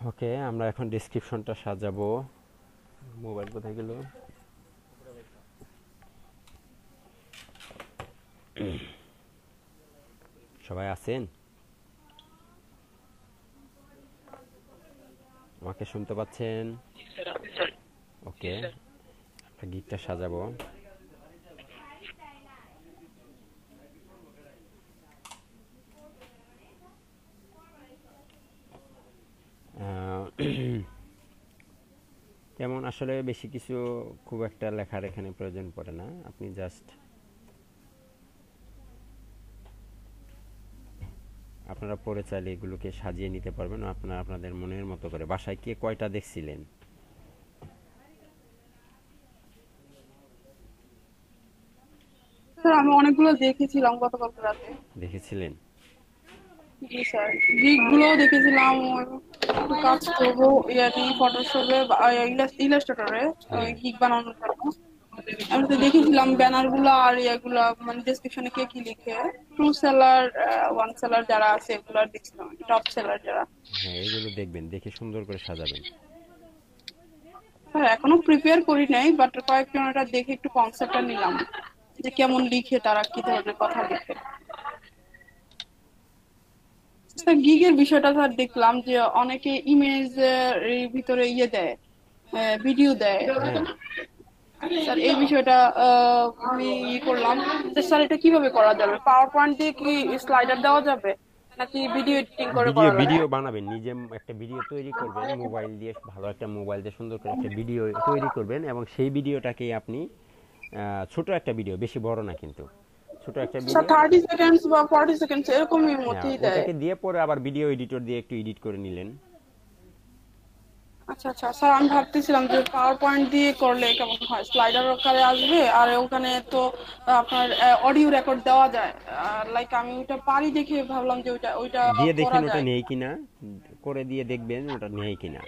ওকে, আমরা এখন ডেসক্রিপশনটা সাজাবো। মোবাইল কোথায় গেল? সবাই আছেন? আমাকে শুনতে পাচ্ছেন? ওকে, একটা গিকটা সাজাবো। তেমন আসলে বেশি কিছু খুব একটা লেখার এখানে প্রয়োজন পড়ে না। আপনি জাস্ট আপনারা পড়ে চাইলে এগুলোকে সাজিয়ে নিতে পারবেন আপনারা আপনাদের মনের মতো করে। বাসায় কে কয়টা দেখছিলেন? স্যার আমি অনেকগুলো দেখেছিলাম গতকাল রাতে। দেখেছিলেন? জি স্যার, গিগ গুলোও দেখেছিলাম। একটু কাজ করবো ইয়াতে ফটোশপে, ইলাস্ট্রেটরে হ্যাঁ, গিগ বানানোর জন্য। আমি তো দেখেছিলাম ব্যানার গুলা আর ইয়াগুলা, মানে ডেসক্রিপশনে কে কি লিখে। টু সেলার, ওয়ান সেলার যারা আছে এগুলা দেখছিলাম, টপ সেলার যারা। হ্যাঁ, এগুলো দেখবেন, দেখে সুন্দর করে সাজাবেন। স্যার এখনো প্রিপেয়ার করি নাই, বাট কয়েকজনটা দেখে একটু কনসেপ্টটা নিলাম যে কেমন লিখে, তারা কি ধরনের কথা লিখে। স্যার গিগের বিষয়টা স্যার দেখলাম যে অনেকে ইমেজ এর ভিতরে ইয়ে দেয়, ভিডিও দেয়। হ্যাঁ, স্যার এই বিষয়টা আমি করলাম যে স্যার এটা কিভাবে করা যাবে, পাওয়ার পয়েন্ট দিয়ে কি স্লাইডার দেওয়া যাবে নাকি ভিডিও এডিটিং করে ভিডিও করা লাগবে? ভিডিও বানাবেন, নিজে একটা ভিডিও তৈরি করবেন মোবাইল দিয়ে, ভালো একটা মোবাইল দিয়ে সুন্দর করে একটা ভিডিও তৈরি করবেন এবং সেই ভিডিওটাকে আপনি ছোট একটা ভিডিও, বেশি বড় না কিন্তু, ছোট একটা স্যার ভিডিও। 30 সেকেন্ডস বা 40 সেকেন্ডস এরকমই হ্যাঁ, মধ্যেই দেয়। ওটাকে দিয়ে পরে আবার ভিডিও এডিটর দিয়ে একটু এডিট করে নিলেন। আচ্ছা আচ্ছা স্যার, আমি ভাবতেছিলাম যে পাওয়ার পয়েন্ট দিয়ে করলে কেমন হয়, স্লাইডার আকারে আসবে আর ওখানে তো আপনার অডিও রেকর্ড দেওয়া যায়। লাইক আমি ওইটা পারি দেখে ভাবলাম যে ওইটা ওইটা দিয়ে করা দেখেন ওটা যায়। নেই কিনা, করে দিয়ে দেখবেন ওটা নেই কিনা।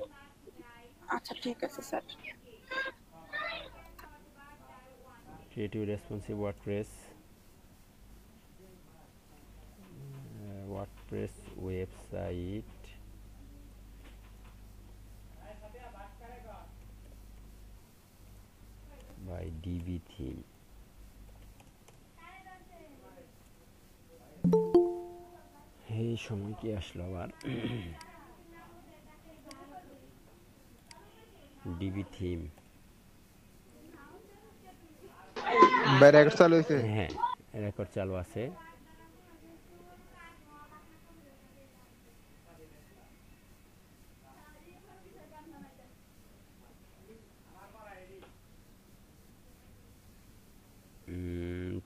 আচ্ছা ঠিক আছে sir. Creative responsive WordPress, WordPress website by DB theme. এই সময় কি আসলো আবার? DB theme. বাইরে একটা চালু হয়েছে। হ্যাঁ, রেকর্ড চালু আছে।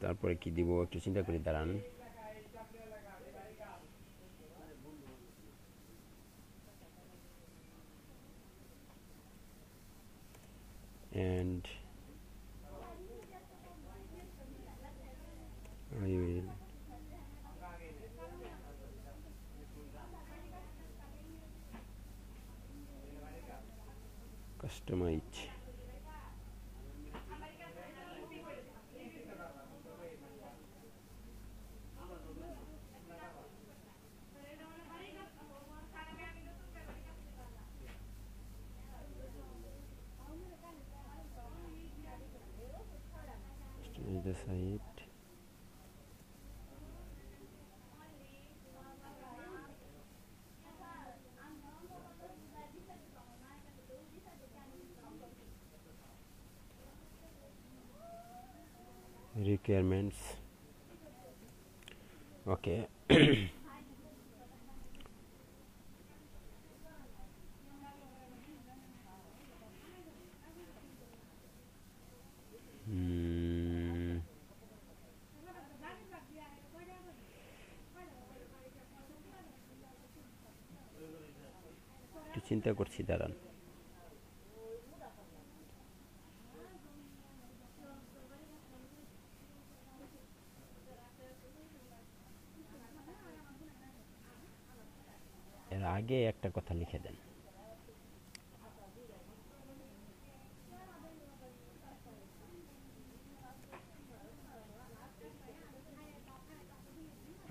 তারপরে কি দিব একটু চিন্তা করে দাঁড়ান। And I will customize. Customize the site. Requirements. Okay. Hmm, একটু চিন্তা করছি, দাঁড়ান। এর আগে একটা কথা লিখে দেন।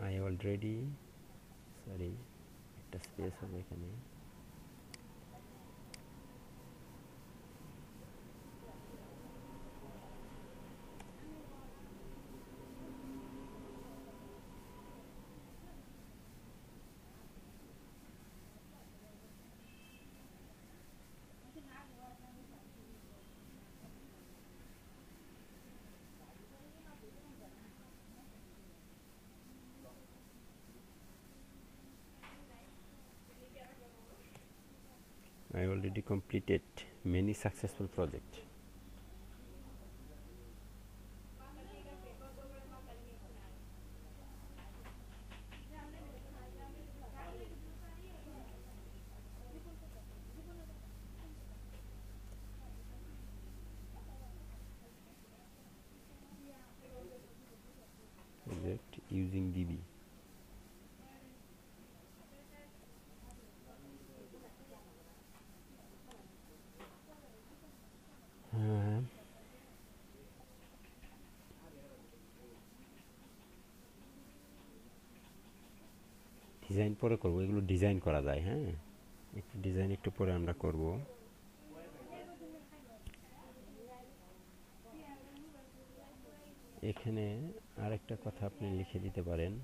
আই অলরেডি, সরি, একটা স্পেস হবে এখানে। I already completed many successful projects. Project using DB. Design পরে করব, এগুলো ডিজাইন করা যায়। হ্যাঁ, একটু ডিজাইন একটু পরে আমরা করব। এখানে আরেকটা কথা আপনি লিখে দিতে পারেন,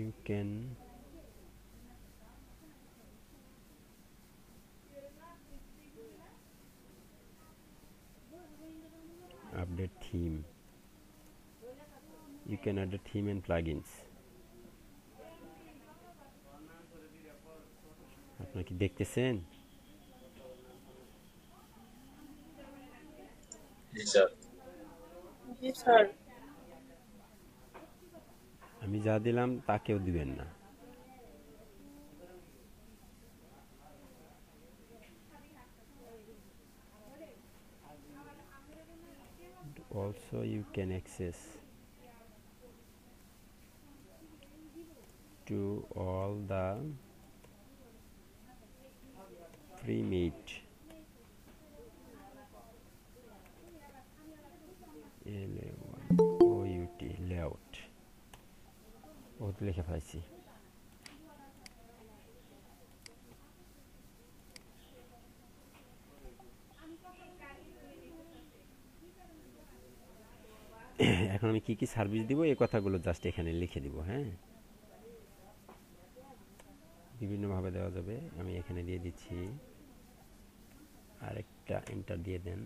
you can update theme, you can add a theme and plugins. আপনারা কি দেখতেছেন? জি স্যার। জি স্যার। আমি যা দিলাম তা কেউ দিবেন না। Also you can access to all the pre-made OUT layout বহুত লিখে ফেলাইছি। এখন আমি কি কি সার্ভিস দিব এই কথাগুলো জাস্ট এখানে লিখে দিব। হ্যাঁ, বিভিন্নভাবে দেওয়া যাবে। আমি এখানে দিয়ে দিচ্ছি, আরেকটা এন্টার দিয়ে দেন।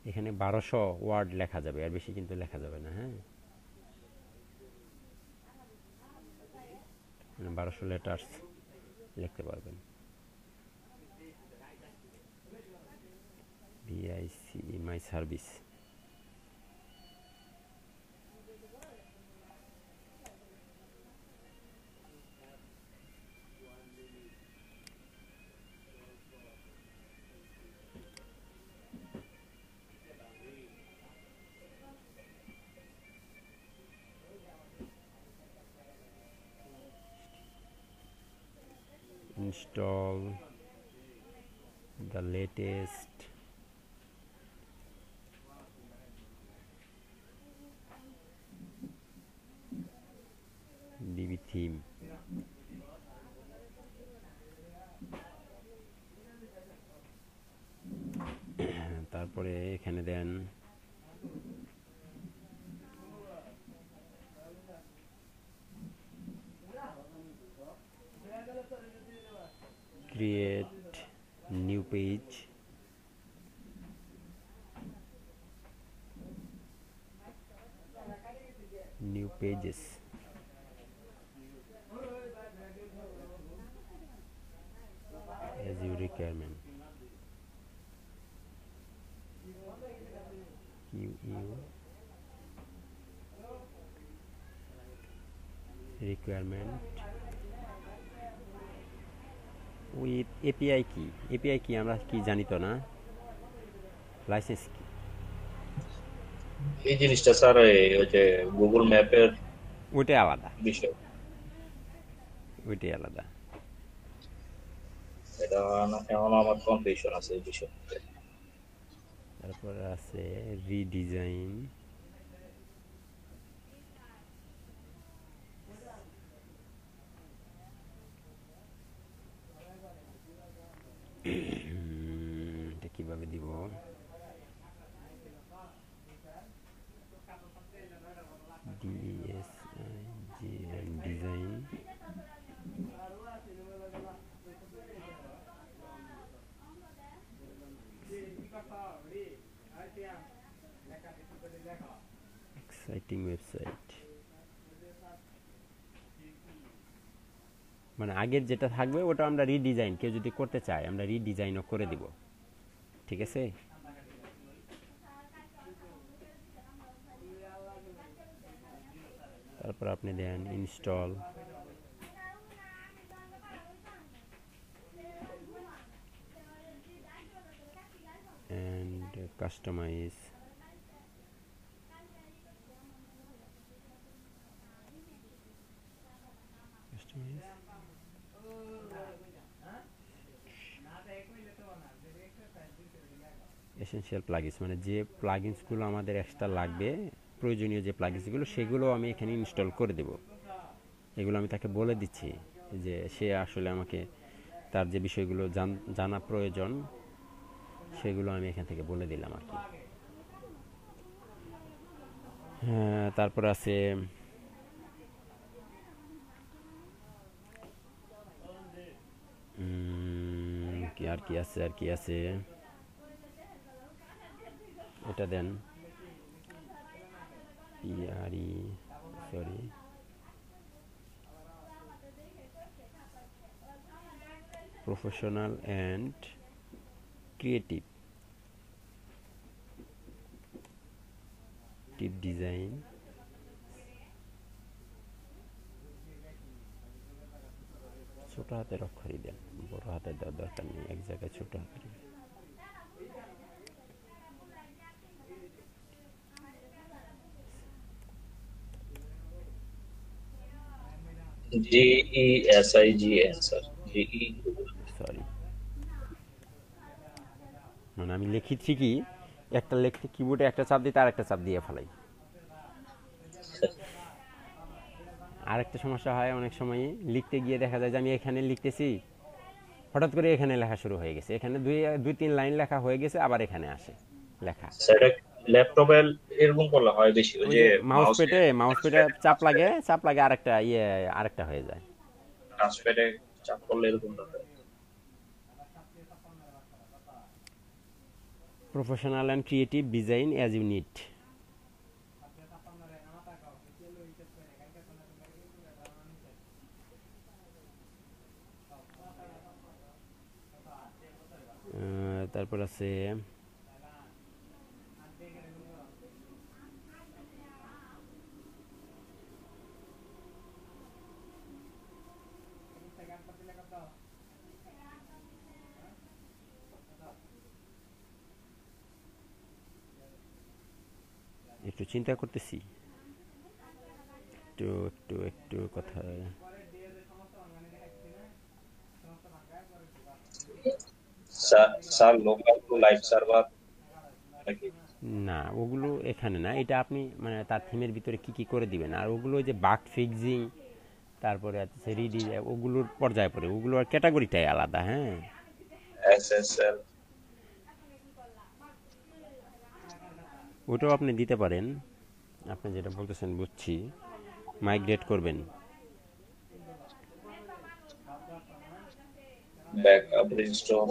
এখানে 1200 ওয়ার্ড লেখা যাবে, আর বেশি কিন্তু লেখা যাবে না। হ্যাঁ, 1200 লেটার্স লিখতে পারবেন। BIC my service, install the latest DB theme. তারপরে এখানে দেন create new page, new pages, as your requirement. Requirement with API key. API key আমরা কি জানি তো না, লাইসেন্স কি এই জিনিসটা স্যার ওই যে গুগল ম্যাপের ওইটাই আলাদা, বিষয়, ওইটাই আলাদা। এটা এখনো আমার কনফিউশন আছে এই বিষয়ে। তারপর আছে রিডিজাইন, এটা কিভাবে দিব? ডিজাইন, এক্সাইটিং ওয়েবসাইট, মানে আগের যেটা থাকবে ওটা আমরা রিডিজাইন, কেউ যদি করতে চায় আমরা রিডিজাইনও করে দিব, ঠিক আছে? তারপর আপনি দেন install, and customize, essential plugins, মানে যে প্লাগইনসগুলো আমাদের এক্সট্রা লাগবে, প্রয়োজনীয় যে প্লাগইনসগুলো সেগুলো আমি এখানে ইনস্টল করে দেব। এগুলো আমি তাকে বলে দিচ্ছি যে সে আসলে আমাকে তার যে বিষয়গুলো জানা প্রয়োজন সেগুলো আমি এখান থেকে বলে দিলাম আর কি। তারপর আছে আর কি আছে এটা দেন, প্রফেশনাল অ্যান্ড ক্রিয়েটিভ ডিজাইন, ছোট হাতের অক্ষরই দেন, বড় হাতের দেওয়ার দরকার নেই, এক জায়গায় ছোট হাতের। GESIGN স্যার, সরি, মানে আমি লিখি ঠিকই, একটা লিখতে কিবোর্ডে একটা চাপ দিতে আর একটা চাপ দিয়ে ফেলাই। আরেকটা সমস্যা হয় অনেক সময়, লিখতে গিয়ে দেখা যায় যে আমি এখানে লিখতেছি, হঠাৎ করে এখানে লেখা শুরু হয়ে গেছে, এখানে দুই তিন লাইন লেখা হয়ে গেছে, আবার এখানে আসে লেখা। স্যার ল্যাপটপে এরকম করলে হয় বেশি, ওই যে মাউস পেটে চাপ লাগে আরেকটা হয়ে যায়। টাচপ্যাডে চাপ করলে এরকম হয়। Professional and creative design as you need. তারপর আছে একটু চিন্তা করতেছি, একটু কথা। Sir local to live server না, ওগুলো এখানে না, এটা আপনি মানে তার থিমের ভিতরে কি করে দিবেন। আর ওগুলো যে বাগ ফিক্সিং, তারপরে আছে ওগুলোর পর্যায়ে পড়ে, ওগুলো আর ক্যাটাগরিটাই আলাদা। হ্যাঁ, SSL ওটাও আপনি দিতে পারেন। আপনি যেটা বলতেছেন বুঝছি, মাইগ্রেট করবেন। Backup restore,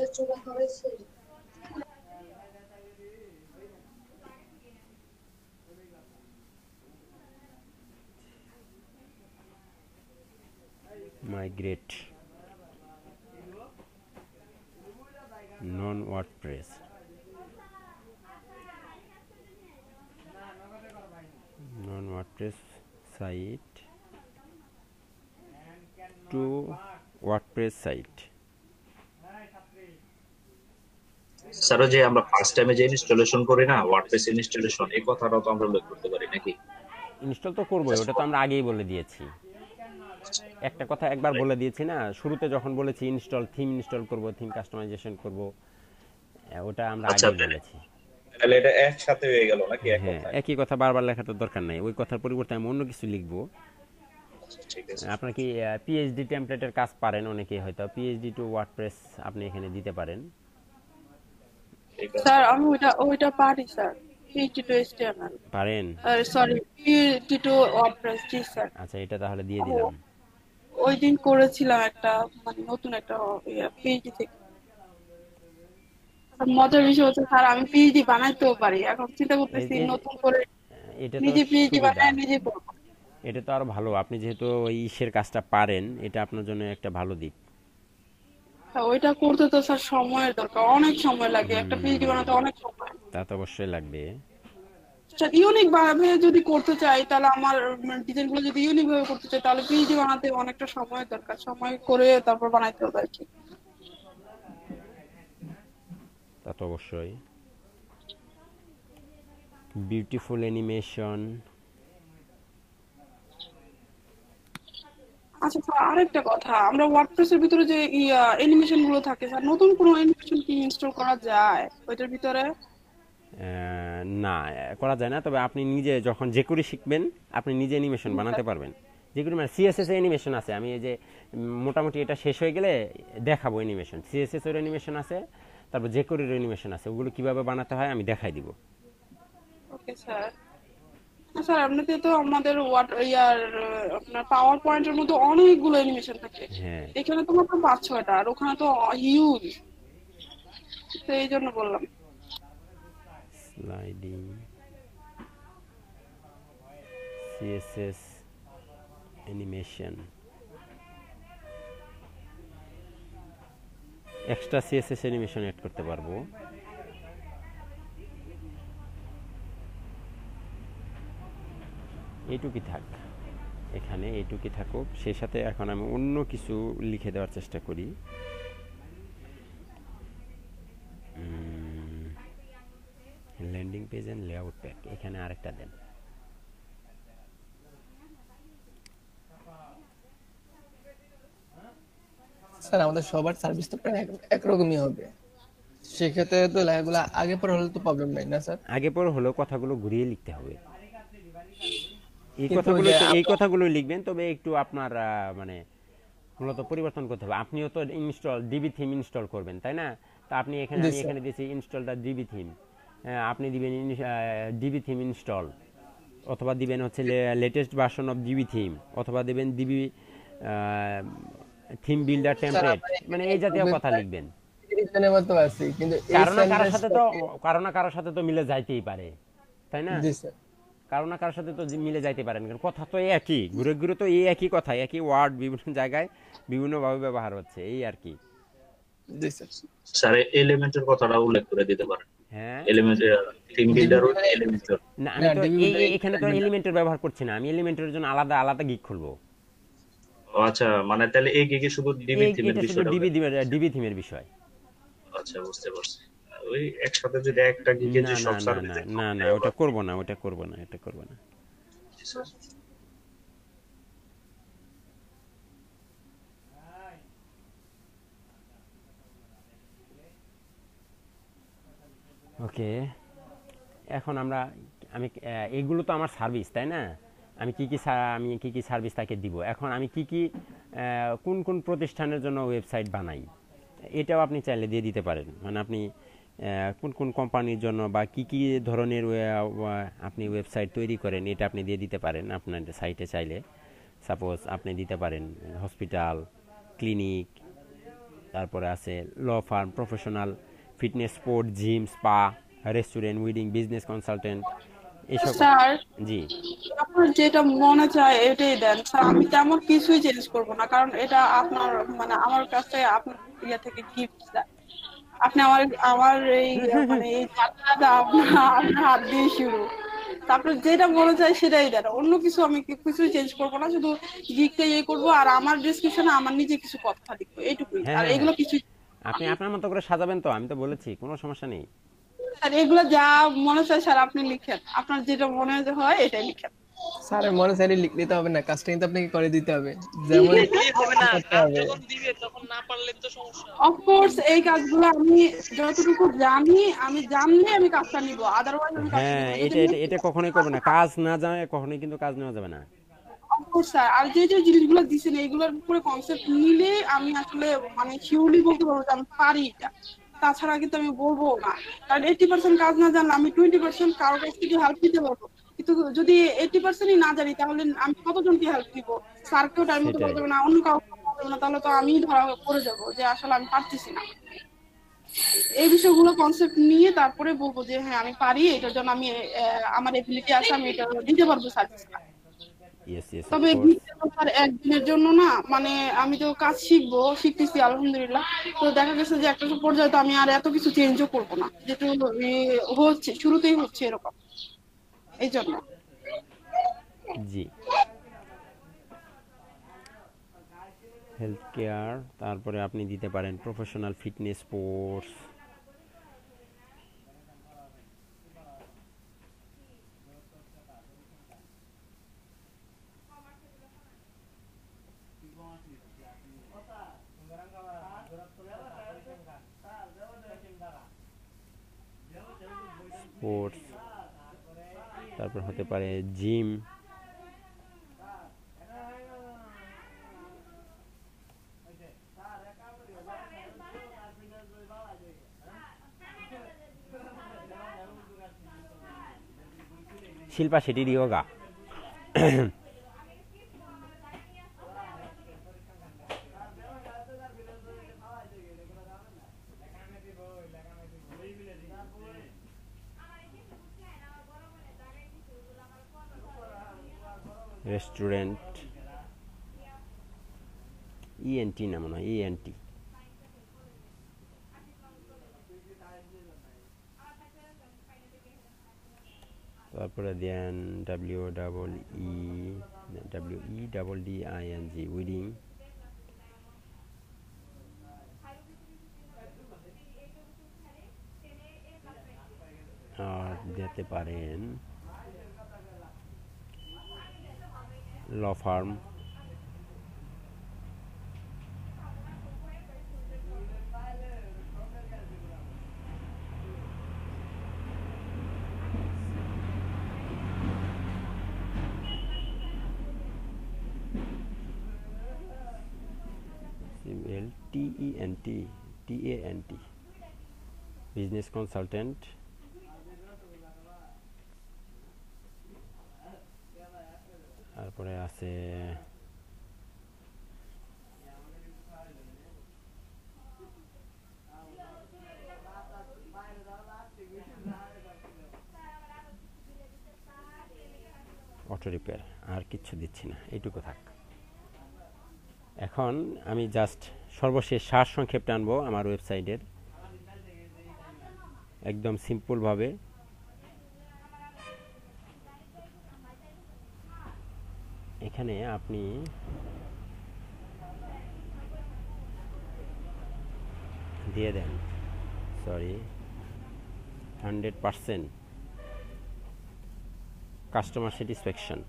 migrate non-WordPress, site to WordPress site। Sir যে আমরা ফার্স্ট টাইমে যে ইনস্টলেশন করি না, ওয়ার্ডপ্রেস ইনস্টলেশন, এই কথাটাও তো আমরা উল্লেখ করতে পারি নাকি? ইনস্টল তো করবো, ওটা তো আমরা আগেই বলে দিয়েছি। একটা কথা একবার বলে দিয়েছি না, শুরুতে যখন বলেছি থিম ইনস্টল করব, থিম কাস্টমাইজেশন করব, ওটা আমরা আগেই বলেছি। তাহলে এটা একসাথে হয়ে গেল নাকি এক হ্যাঁ, কথায়? একই কথা বারবার লেখাটার দরকার নাই, ওই কথার পরিবর্তে আমি অন্য কিছু লিখবো। আচ্ছা, ঠিক আছে। আপনার কি পিএইচডি টেমপ্লেটের কাজ পারেন? অনেকেই হয়তো পিএইচডি টু ওয়ার্ডপ্রেস আপনি এখানে দিতে পারেন। ঠিক আছে। স্যার আমি ওইটা পারি স্যার, পিএইচডি টু এইচটিএমএল, পারেন? সরি পিএইচডি টু ওয়ার্ডপ্রেস, জি স্যার। আচ্ছা, এটা তাহলে দিয়ে ও, দিলাম। ওই দিন করেছিলাম একটা, মানে নতুন একটা পিএইচডি থেকে। আর মজার বিষয় হচ্ছে স্যার আমি পিএইচডি বানাইতেও পারি, এখন চিন্তা এই করতেছি এই- নতুন করে এটা তো নিজে পিএইচডি সুবিধা, বানায় নিজে করবো। এটা তো আরো ভালো। আপনি যেহেতু ওই ইসের কাজটা পারেন, এটা আপনার জন্য একটা ভালো দিক। হ্যাঁ, ওইটা করতে তো স্যার সময়ের দরকার, অনেক সময় লাগে, একটা পিএইচডি বানাতে অনেক সময়। তা তো অবশ্যই লাগবে। স্যার ইউনিক ভাবে যদি করতে চাই তাহলে আমার ডিজাইন গুলো যদি ইউনিক ভাবে করতে চাই তাহলে পিএইচডি বানাতে অনেকটা সময়ের দরকার, সময় করে তারপর বানাইতে হবে আর কি। তা তো অবশ্যই। Beautiful animation. আচ্ছা স্যার আরেকটা কথা, আমরা ওয়ার্ডপ্রেসের ভিতরে যে অ্যানিমেশন গুলো থাকে স্যার, নতুন কোনো অ্যানিমেশন কি ইনস্টল করা যায় ওইটার ভিতরে? না, করা যায় না, তবে আপনি নিজে যখন যে করে শিখবেন আপনি নিজে অ্যানিমেশন বানাতে পারবেন। যে করে মানে সিএসএস অ্যানিমেশন আছে, আমি এই যে মোটামুটি এটা শেষ হয়ে গেলে দেখাবো অ্যানিমেশন। সিএসএস এর অ্যানিমেশন আছে, তারপর যে করে অ্যানিমেশন আছে, ওগুলো কিভাবে বানাতে হয় আমি দেখাই দিব। Okay sir. স্যার এমনিতে তো আমাদের আপনার পাওয়ার পয়েন্টের মধ্যে অনেকগুলো অ্যানিমেশন থাকে, হ্যাঁ, এখানে তো মাত্র 5-6টা, আর ওখানে তো হিউজ, তো এই জন্য বললাম। Sliding CSS animation, extra CSS animation add করতে পারবো। এইটুকুই থাক, এখানে এইটুকুই থাকুক। সেই সাথে এখন আমি অন্য কিছু লিখে দেওয়ার চেষ্টা করি। Landing page and layout pack, এখানে আরেকটা দেন। স্যার আমাদের সবার সার্ভিস তো প্রায় একরকমই হবে, সেক্ষেত্রে তো লেখাগুলো আগে পরে হলে তো প্রবলেম নাই না স্যার? আগে পর হলেও কথাগুলো ঘুরিয়ে লিখতে হবে। কিন্তু যে এই কথাগুলো লিখবেন, তবে একটু আপনার মানে মূলত পরিবর্তন করতে হবে। আপনিও তো ডিবি থিম ইনস্টল করবেন, তাই না? তা আপনি এখানে, জি আমি স্যার। এখানে দিয়েছি ইনস্টলটা ডিবি থিম, আপনি দিবেন ডিবি থিম ইনস্টল, অথবা দিবেন হচ্ছে latest version of DB theme, অথবা দিবেন DB theme builder sir template, আমার মানে এখানে এই জাতীয় কথা ওয়েবসাইট লিখবেন। ডিজাইনের মতো আছে, কিন্তু এই কারো না কারোর সাথে তো, সেন্টেন্সটাকে। কারো না কারোর সাথে তো মিলে যাইতেই পারে, তাই না? জি স্যার। কারো না কারোর সাথে তো মিলে যাইতে পারেন, কারণ কথা তো একই, ঘুরে ঘুরে তো এই একই কথা, একই ওয়ার্ড বিভিন্ন জায়গায় বিভিন্নভাবে ব্যবহার হচ্ছে, এই আর কি। জি স্যার। স্যার এলিমেন্টের কথাটা উল্লেখ করে দিতে পারেন। হ্যাঁ, এলিমেন্ট, থিম ডিবি বিল্ডার মানে এলিমেন্টের। না আমি না, তো ডিবি মানে এখানে তো এলিমেন্টের ব্যবহার করছি না, আমি এলিমেন্টের জন্য আলাদা আলাদা গিগ খুলবো। আচ্ছা, মানে তাহলে এই গিগে শুধু ডিবি থিমের এটা শুধু বিষয়টা ডিবি উল্লেখ। ডিবি থিমের বিষয়। আচ্ছা, বুঝতে পারছি। ওই একসাথে যদি একটা গিগে না যে না সব না সার্ভিস না না না, ওটা করবো না, ওটা করবো না, এটা করবো না। ওকে, এখন আমি এগুলো তো আমার সার্ভিস, তাই না? আমি কি কি সার্ভিস তাকে দিব, এখন আমি কি কি কোন কোন প্রতিষ্ঠানের জন্য ওয়েবসাইট বানাই, এটাও আপনি চাইলে দিয়ে দিতে পারেন। মানে আপনি কোন কোন কোম্পানির জন্য বা কি কি ধরনের আপনি ওয়েবসাইট তৈরি করেন, এটা আপনি দিয়ে দিতে পারেন আপনার সাইটে চাইলে। সাপোজ আপনি দিতে পারেন হসপিটাল, ক্লিনিক, তারপরে আছে law firm, professional, fitness, sport, gym, spa, restaurant, wedding, business consultant, এসব। স্যার জি, আপনার যেটা মনে চায় এটাই দেন স্যার, আমি তেমন কিছুই চেঞ্জ করব না, কারণ এটা আপনার, মানে আমার কাছে আপনার ইয়ে থেকে গিফট স্যার। আপনি আমার আমার এই মানে এই যাত্রাটা আপনার আপনার হাত দিয়ে শুরু, তারপর যেটা মনে চায় সেটাই দেন, অন্য কিছু আমি কিছুই চেঞ্জ করব না, শুধু গিকটা ইয়ে করবো আর আমার ডিসক্রিপশনে আমার নিজে কিছু কথা লিখবো, এইটুকুই, হ্যাঁ আর হ্যাঁ এগুলো হ্যাঁ, কিছু। আপনি আপনার মতো করে সাজাবেন, তো আমি তো বলেছি কোনো সমস্যা নেই। আর এগুলো যা মনে চায় স্যার আপনি লিখেন, আপনার যেটা মনে হয় এটাই লিখেন। স্যারের মনে চাইলে লিখলে তো হবে না, কাজটা কিন্তু আপনাকে করে দিতে হবে, যেমন লিখলেই হবে না, করতে কাজ হবে। যখন দিবে তখন না পারলে তো সমস্যা। অফকোর্স এই কাজগুলো আমি যতটুকু জানি, আমি জানলে আমি কাজটা নিব, আদারওয়াইজ আমি কাজটা নিব হ্যাঁ, না। যদি এটা এটা এটা কখনোই করবে না, কাজ না জানে কখনোই কিন্তু কাজ নেওয়া যাবে না। অফকোর্স স্যার, আর যে যে জিনিসগুলো দিচ্ছেন এইগুলোর উপরে কনসেপ্ট নিলে আমি আসলে মানে শিওরলি বলতে পারবো যে আমি পারি এটা। তাছাড়া কিন্তু আমি বলবো না, কারণ 80% কাজ না জানলে আমি 20% কারো কাছ থেকে হেল্প নিতে পারবো, কিন্তু যদি 80%ই না জানি তাহলে আমি কতজনকে হেল্প দিব? স্যারকেও টাইম মতো সেটাই। বলা যাবে না, অন্য কাউকে বলা যাবে না, তাহলে তো আমি ধরা পড়ে যাবো যে আসলে আমি পারতেছি না। এই বিষয়গুলো কনসেপ্ট নিয়ে তারপরে বলবো যে হ্যাঁ আমি পারি, এটার জন্য আমি আমার এবিলিটি আছে, আমি এটা দিতে পারবো সার্ভিসটা। ইয়েস, ইয়েস, অফ তবে কোর্স। বিয়ের ব্যাপার একদিনের জন্য না, মানে আমি তো কাজ শিখবো, শিখতেছি আলহামদুলিল্লাহ। তো দেখা গেছে যে একটা পর্যায়ে তো আমি আর এত কিছু চেঞ্জও করবো না, যেটা হচ্ছে শুরুতেই হচ্ছে এরকম, এই জন্য। জি। হেলথ কেয়ার, তারপরে আপনি দিতে পারেন প্রফেশনাল ফিটনেস, স্পোর্টস। স্পোর্টস, তারপর হতে পারে জিম। শিল্পা শেঠির ইয়োগা। রেস্টুরেন্ট, ইএনটি না মনে হয়, ইএনটি। তারপরে দেন WEEDDING, উইডিং। আর দিতে পারেন law firm. TENT, business consultant. তারপরে আছে অটো রিপেয়ার। আর কিচ্ছু দিচ্ছি না, এইটুকু থাক। এখন আমি জাস্ট সর্বশেষ সার সংক্ষেপটা আনবো আমার ওয়েবসাইটের, একদম সিম্পলভাবে। এখানে আপনি দিয়ে দেন, sorry, 100% customer satisfaction.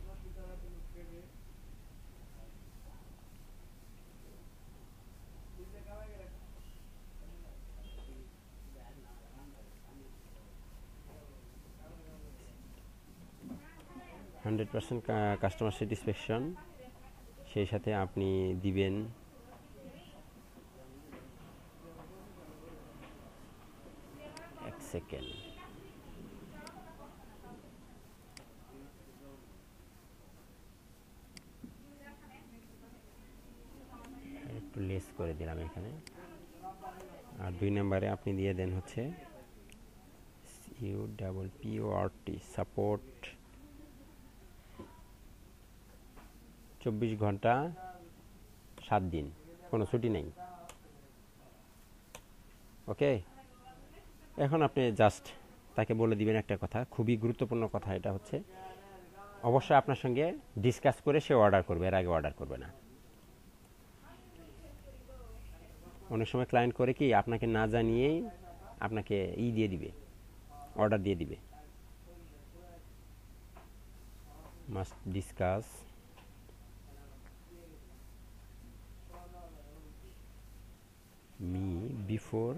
Customer satisfaction, সেই সাথে আপনি দিবেন এক সেকেন্ড, একটু লেস করে দিলাম এখানে। আর 2 নম্বরে আপনি দিয়ে দেন হচ্ছে UPPORT, সাপোর্ট, 24 ঘন্টা 7 দিন, কোনো ছুটি নেই। ওকে, এখন আপনি জাস্ট তাকে বলে দিবেন একটা কথা, খুবই গুরুত্বপূর্ণ কথা। এটা হচ্ছে অবশ্যই আপনার সঙ্গে ডিসকাস করে সে অর্ডার করবে, এর আগে অর্ডার করবে না। অনেক সময় ক্লায়েন্ট করে কি, আপনাকে না জানিয়েই আপনাকে দিয়ে দিবে, অর্ডার দিয়ে দিবে। must discuss me before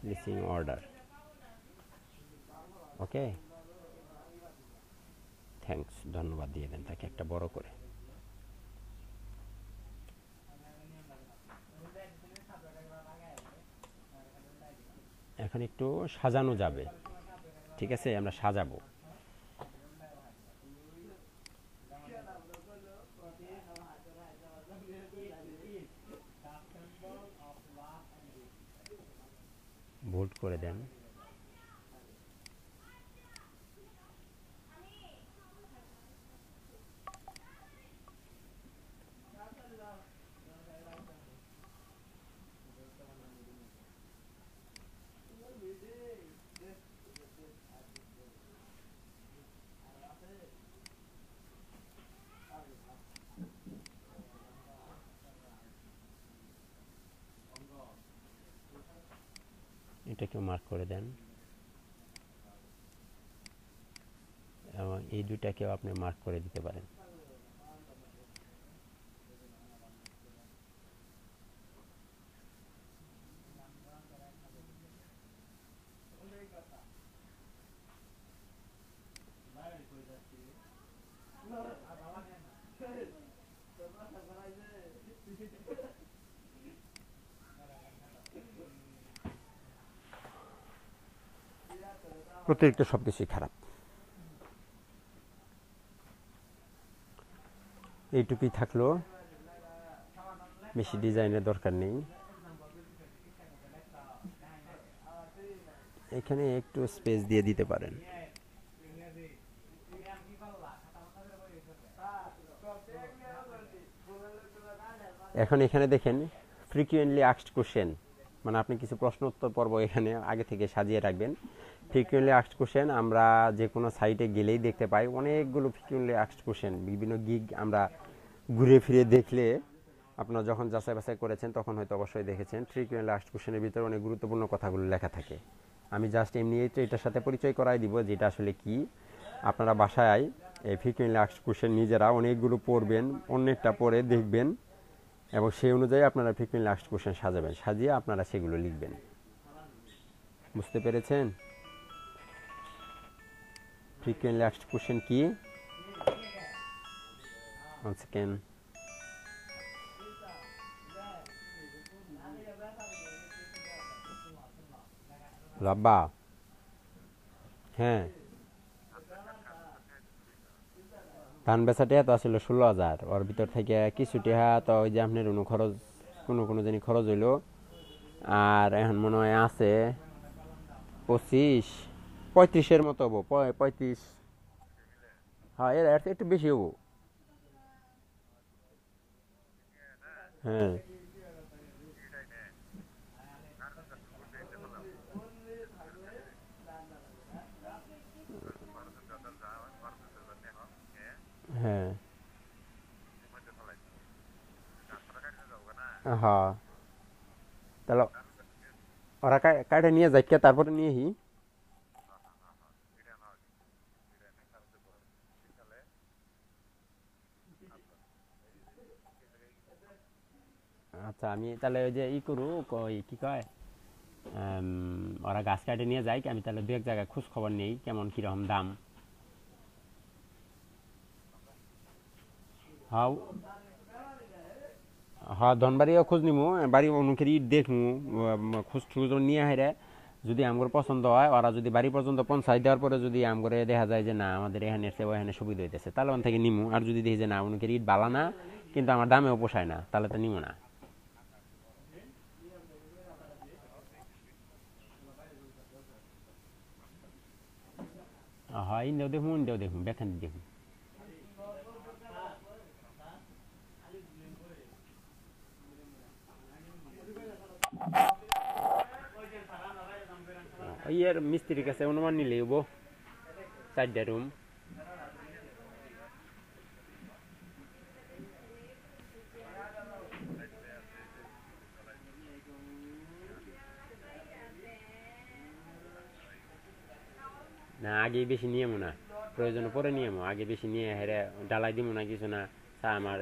placing order. ওকে, থ্যাঙ্কস, ধন্যবাদ দিয়ে দেন তাকে একটা বড় করে। এখন একটু সাজানো যাবে, ঠিক আছে, আমরা সাজাবো। ভোট করে দেন। এটাকে মার্ক করে দেন এবং এই দুইটাকেও আপনি মার্ক করে দিতে পারেন। অতিরিক্ত সবকিছুই খারাপ, এইটুকুই থাকলো, বেশি ডিজাইনের দরকার নেই। এখানে একটু স্পেস দিয়ে দিতে পারেন। এখন এখানে দেখেন ফ্রিকুয়েন্টলি আস্কড কোশ্চেন, মানে আপনি কিছু প্রশ্ন উত্তর পর্ব এখানে আগে থেকে সাজিয়ে রাখবেন। ফ্রিকুয়েন্টলি আস্কড কোশ্চেন আমরা যে কোনো সাইটে গেলেই দেখতে পাই, অনেকগুলো ফ্রিকুয়েন্টলি আস্কড কোশ্চেন। বিভিন্ন গিগ আমরা ঘুরে ফিরে দেখলে, আপনারা যখন যাচাই বাছাই করেছেন তখন হয়তো অবশ্যই দেখেছেন, ফ্রিকুয়েন্টলি আস্কড কোশ্চেনের ভিতরে অনেক গুরুত্বপূর্ণ কথাগুলো লেখা থাকে। আমি জাস্ট এমনি এটার সাথে পরিচয় করাই দিব যেটা আসলে কি। আপনারা বাসায় এই ফ্রিকুয়েন্টলি আস্কড কোশ্চেন নিজেরা অনেকগুলো পড়বেন, অনেকটা পড়ে দেখবেন এবং সেই অনুযায়ী আপনারা ফ্রিকুয়েন্টলি আস্কড কোশ্চেন সাজাবেন, সাজিয়ে আপনারা সেগুলো লিখবেন। বুঝতে পেরেছেন ফ্রিকুয়েন্টলি আস্কড কোশ্চেন কি? Once again, রাব্বা, হ্যাঁ, ধান বেচাটা তো আসলে 16,000, ওর ভিতর থেকে কিছু টাকা তো ওই যে আপনার খরচ, কোনো জানি খরচ হইলো, আর এখন মনে হয় আছে 25-35-এর মতো হবো, 35, হ্যাঁ এর একটু বেশি হবো। হ্যাঁ হ্যাঁ হ্যাঁ, তাহলে ওরা কাটে নিয়ে যাই, তারপরে নিয়ে হি। আচ্ছা, আমি তাহলে ওই যে করু, কি কয়, ওরা গাছ কাটে নিয়ে যায়, আমি তাহলে দু এক জায়গায় খোঁজ খবর নেই কেমন কিরকম দাম। হ্যাঁ হ্যাঁ, ধনবাড়িও খোঁজ নিমু, বাড়ি অনুকের ইট দেখমু, খোঁজ খোঁজ নিয়ে হাইরে যদি আমার পছন্দ হয়, ওরা যদি বাড়ি পর্যন্ত পৌঁছাই দেওয়ার পরে যদি আমগরে দেখা যায় যে না আমাদের এখানে এসে ওখানে সুবিধা হইতেছে, তাহলে ওখান থেকে নিমু। আর যদি দেখি যে না অনুকের ইট বালা না কিন্তু আমার দামেও পোষায় না, তাহলে তো নিমু না। হ্যাঁ, ইন্ডিয়াও দেখুন বেখান দেখুন। ইয়ের মিস্ত্রির কাছে অনুমান নিলেই হবো, 4টা রুম। আগে বেশি নিয়মো না, প্রয়োজনে পরে নিয়মো, আগে বেশি নিয়ে হেরে ডালাই দিব না কিছু না। আমার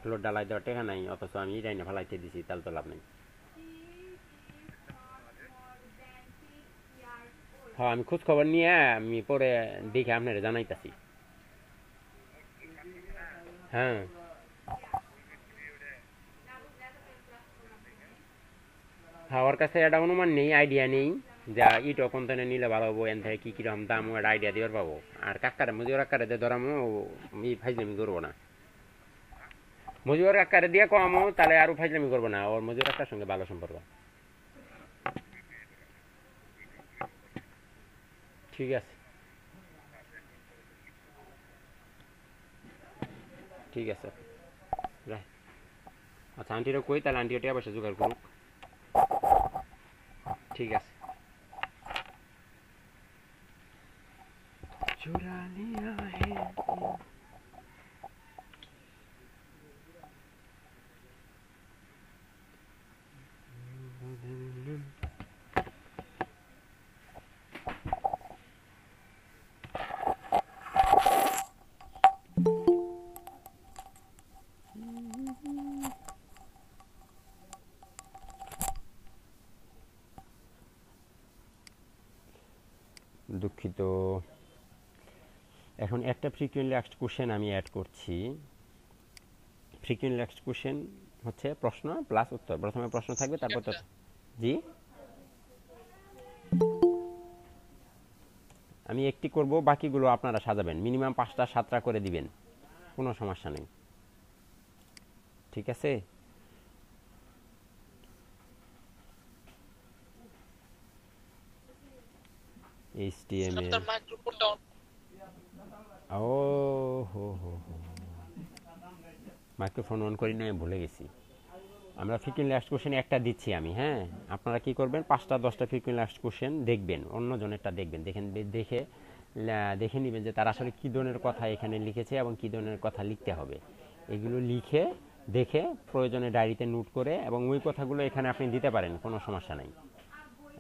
ফ্লোর ডালাই দেওয়ার টেকা নাই, অথচ আমি এটাই না ফেলাইতে দিছি, তাহলে তো লাভ নেই। হ্যাঁ, আমি খোঁজ খবর নিয়ে আমি পরে দেখে আপনারা জানাইতাছি। হ্যাঁ, হ্যাঁ, ওর কাছে একটা অনুমান নেই, আইডিয়া নেই যা ইটো কোন ধরনে নিলে ভালো হবো, এন থেকে কি কিরকম দাম, একটা আইডিয়া দিবার পাবো। আর কাকারে মজুর আকারে দিয়ে ধরামো, ফাইজলামি করবো না। মজুর আকারে দিয়ে কমামো, তাহলে আরো ফাইজলামি করবো না। ওর মজুর আকার সঙ্গে ভালো সম্পর্ক। ঠিক আছে, ঠিক আছে, রাখ। আচ্ছা, আন্টিরও কই, তাহলে আন্টিও টাকা পয়সা জোগাড় করুক। ঠিক আছে। চুরা লিয়া হে দুঃখিত। এখন একটা ফ্রিকুয়েন্টলি আস্কড কোশ্চেন আমি অ্যাড করছি। ফ্রিকুয়েন্টলি আস্কড কোশ্চেন হচ্ছে প্রশ্ন প্লাস উত্তর। প্রথমে প্রশ্ন থাকবে, তারপর তো জি আমি একটি করব, বাকিগুলো আপনারা সাজাবেন। মিনিমাম 5টা 7টা করে দিবেন, কোনো সমস্যা নেই। ঠিক আছে? HTML আপনার মাইক্রোফোনটা অন। ও হো হো হো, মাইক্রোফোন অন করি না, ভুলে গেছি। আমরা ফ্রিকুয়েন্টলি আস্কড কোশ্চেন একটা দিচ্ছি আমি। হ্যাঁ, আপনারা কি করবেন, 5টা 10টা ফ্রিকুয়েন্টলি আস্কড কোশ্চেন দেখবেন, অন্যজনেরটা দেখবেন, দেখে নেবেন যে তারা আসলে কী ধরনের কথা এখানে লিখেছে এবং কী ধরনের কথা লিখতে হবে। এগুলো লিখে দেখে প্রয়োজনে ডায়েরিতে নোট করে এবং ওই কথাগুলো এখানে আপনি দিতে পারেন, কোনো সমস্যা নাই।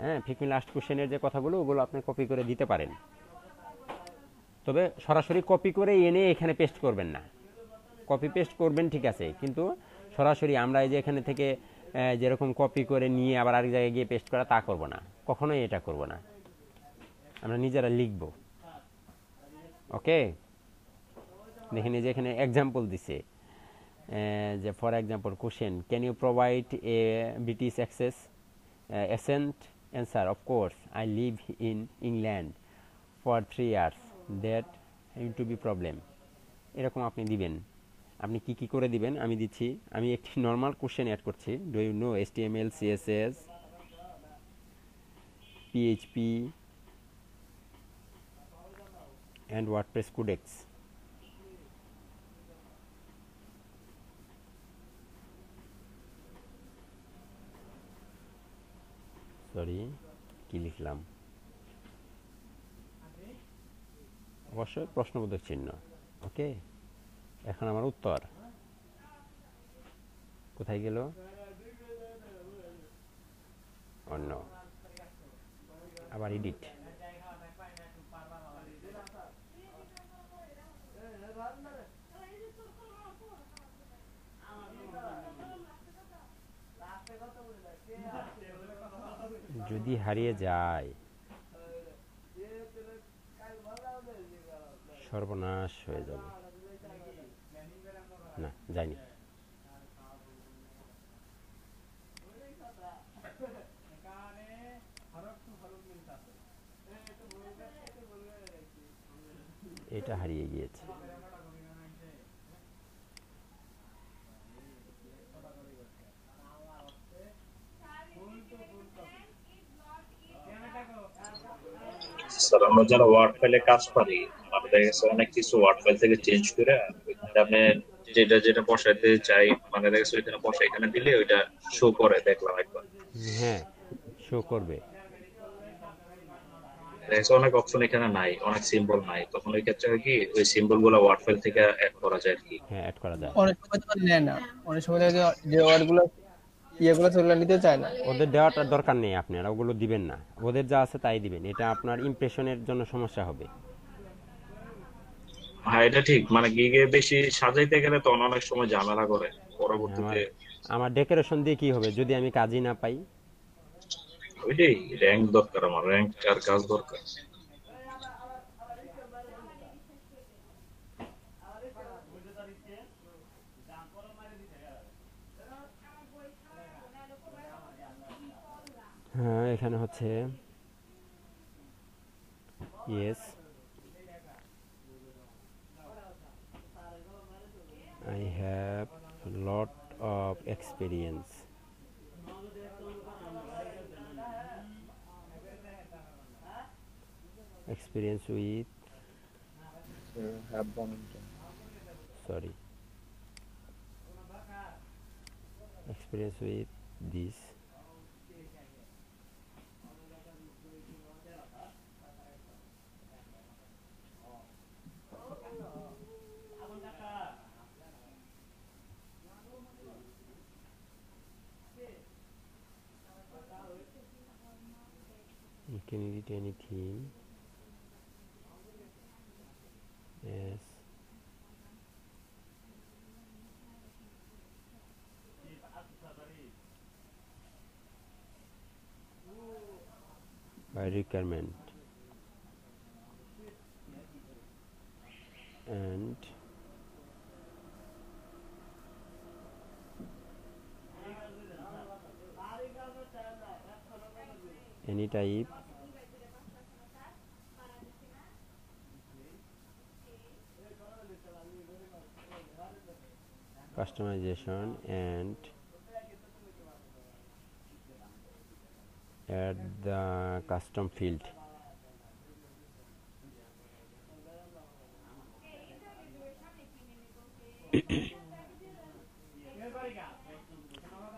হ্যাঁ, ফ্রিকুয়েন্টলি আস্কড কোশ্চেনের যে কথাগুলো ওগুলো আপনি কপি করে দিতে পারেন, তবে সরাসরি কপি করে এনে এখানে পেস্ট করবেন না। কপি পেস্ট করবেন ঠিক আছে, কিন্তু সরাসরি আমরা এই যে এখানে থেকে যেরকম কপি করে নিয়ে আবার আরেক জায়গায় গিয়ে পেস্ট করা, তা করব না, কখনোই এটা করব না। আমরা নিজেরা লিখব। ওকে, দেখেন এই যে এখানে এক্সাম্পল দিছে, যে for example question, can you provide a British accent answer, of course I live in England for 3 years, that you to be problem. এরকম আপনি দিবেন। আপনি কি কি করে দিবেন আমি দিচ্ছি। আমি একটি নর্মাল কোশ্চেন অ্যাড করছি। Do you know HTML, CSS, PHP and WordPress codex? Sorry, কি লিখলাম? অবশ্যই প্রশ্নবোধক চিহ্ন। ওকে, এখন আমার উত্তর কোথায় গেল? অন্য, আবার এডিট। যদি হারিয়ে যায় সর্বনাশ হয়ে যাবে। না, যায়নি। এটা হারিয়ে গিয়েছে। স্যার, আমরা যারা ওয়ার্ড ফাইলে কাজ পারি, আমাদের দেখা গেছে অনেক কিছু ওয়ার্ড ফাইল থেকে চেঞ্জ করে ওইখানে আপনি যেটা বসাইতে চাই, মানে দেখা গেছে ওইখানে বসা, এখানে দিলে ওইটা শো করে, দেখলাম একবার। হ্যাঁ, শো করবে। দেখা গেছে অনেক অপশন এখানে নাই, অনেক সিম্বল নাই, তখন ওই ক্ষেত্রে হয় কি, ওই সিম্বল গুলো ওয়ার্ড ফাইল থেকে অ্যাড করা যায় আর কি। হ্যাঁ, অ্যাড করা যায়। অনেক সময় তো নেয় না, অনেক সময় দেখা যায় যে ওয়ার্ডগুলো ইয়েগুলো সেগুলো নিতে চায় না। ওদের দেওয়াটার দরকার নেই, আপনারা ওগুলো দিবেন না, ওদের যা আছে তাই দিবেন, এটা আপনার ইমপ্রেশনের জন্য সমস্যা হবে। হ্যাঁ এটা ঠিক, মানে গিগে বেশি সাজাইতে গেলে তখন অনেক সময় ঝামেলা করে আমার পরবর্তীতে। আমার ডেকোরেশন দিয়ে কি হবে যদি আমি কাজই না পাই? ওইটাই, র্যাঙ্ক দরকার, আমার র্যাঙ্ক আর কাজ দরকার। হ্যাঁ, এখানে হচ্ছে yes, I have a lot of experience. Experience with, have one. sorry, experience with this. You can edit anything. Yes. By requirement. And any type customization and add the custom field.